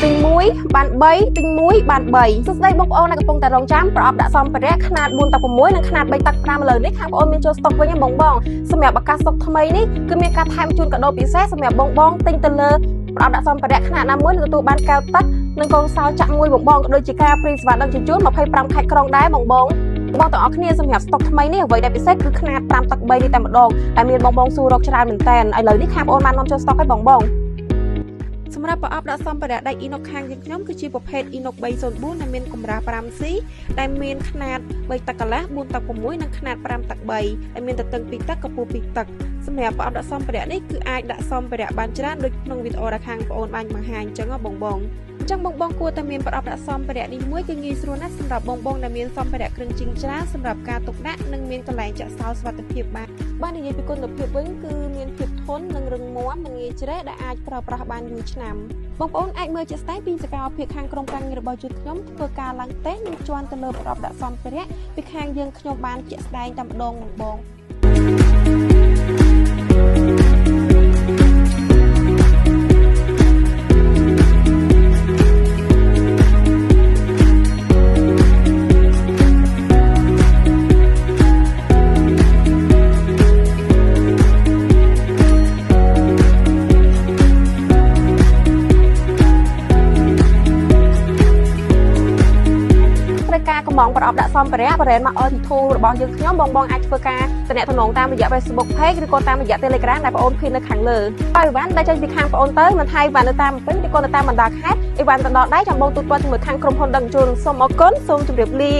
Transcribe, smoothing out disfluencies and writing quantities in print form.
tinh muối bàn bay tinh muối bàn bay sức đây bông ô nàyកំពុងតែរងចាំប្រអប់ដាក់សម្ភារៈຂະຫນាត4 ត6និងຂະຫນាត3 ត5លើនេះខាងបងអូនមានចូលស្តុកវិញបងសម្រាប់ឱកាសស្តុកថ្មីនេះគឺមានការថែមជូនកាដូពិសេសសម្រាប់បងទិញទៅលើប្រអប់ដាក់សម្ភារៈຂະຫນាតណាមួយទទួលបានកែវទឹកនិងកូនសោចាក់មួយបងក៏ដូចជាការព្រីស្វាដឹកជញ្ជូន25ខែក្រុងដែរបងទាំងអស់គ្នាសម្រាប់ស្តុកថ្មីនេះអ្វីដែលពិសេសគឺຂະຫນាត5 ទឹក3នេះតែម្ដងតែមានបងសួររកច្រើនមែនតើឥឡូវនេះខាងបងអូនបាននាំចូលស្តុកឲ្យបងសម្រាប់ប្រអប់ដាក់សម្ភារៈដៃអ៊ីណុកខាងយើងខ្ញុំគឺជាប្រភេទអ៊ីណុក304ដែលមានកម្រាស់ 5C ដែលមានຂະຫນាត3 ទឹកកន្លះ 4 ទឹក 6 និងຂະຫນាត 5 ទឹក 3ដែលមានទទឹង 2 ទឹកកម្ពស់ 2 ទឹកសម្រាប់ប្រអប់ដាក់សម្ភារៈនេះគឺអាចដាក់សម្ភារៈបានច្រើនដូចក្នុងវីដេអូដែលខាងបងអូនបានបង្ហាញអញ្ចឹងបងអញ្ចឹងបងគួរតែមានប្រអប់ដាក់សម្ភារៈនេះមួយគឺងាយស្រួលណាស់សម្រាប់បងដែលមានសម្ភារៈគ្រឿងជីងច្រើនសម្រាប់ការទុកដាក់និងមានកន្លែងចាក់សោសុវត្ថិភាពបាននិយាយពីគុណភាពវិញគឺមានភាពធន់និងរឹងមាំនិងងាយជ្រះដែលអាចប្រើប្រាស់បានយូរឆ្នាំបងប្អូនអាចមើលជាក់ស្ដែងពីសកម្មភាពខាងក្រុមការងាររបស់យើងខ្ញុំធ្វើការឡើងតេស្តនិងជាន់ទៅលើប្រអប់ដាក់សម្ភារៈពីខាងយើងខ្ញុំបានជាក់ស្ដែងតែម្ដងបងការកំងប្រអប់ដាក់សម្ភារៈ brand មក Auto របស់យើងខ្ញុំបងអាចធ្វើការទំនាក់ទំនងតាមរយៈ Facebook Page ឬក៏តាមរយៈ Telegram ដែលបងអូនឃើញនៅខាងលើហើយអីវ៉ាន់ដែលចេញពីខាងបងអូនទៅមិនថាអីវ៉ាន់នៅតាមពេញឬក៏នៅតាមបណ្ដាខេត្តអីវ៉ាន់ទៅដល់ដៃចាំបងទូទាត់ជាមួយខាងក្រុមហ៊ុនដឹកជញ្ជូនសូមអរគុណសូមជម្រាបលា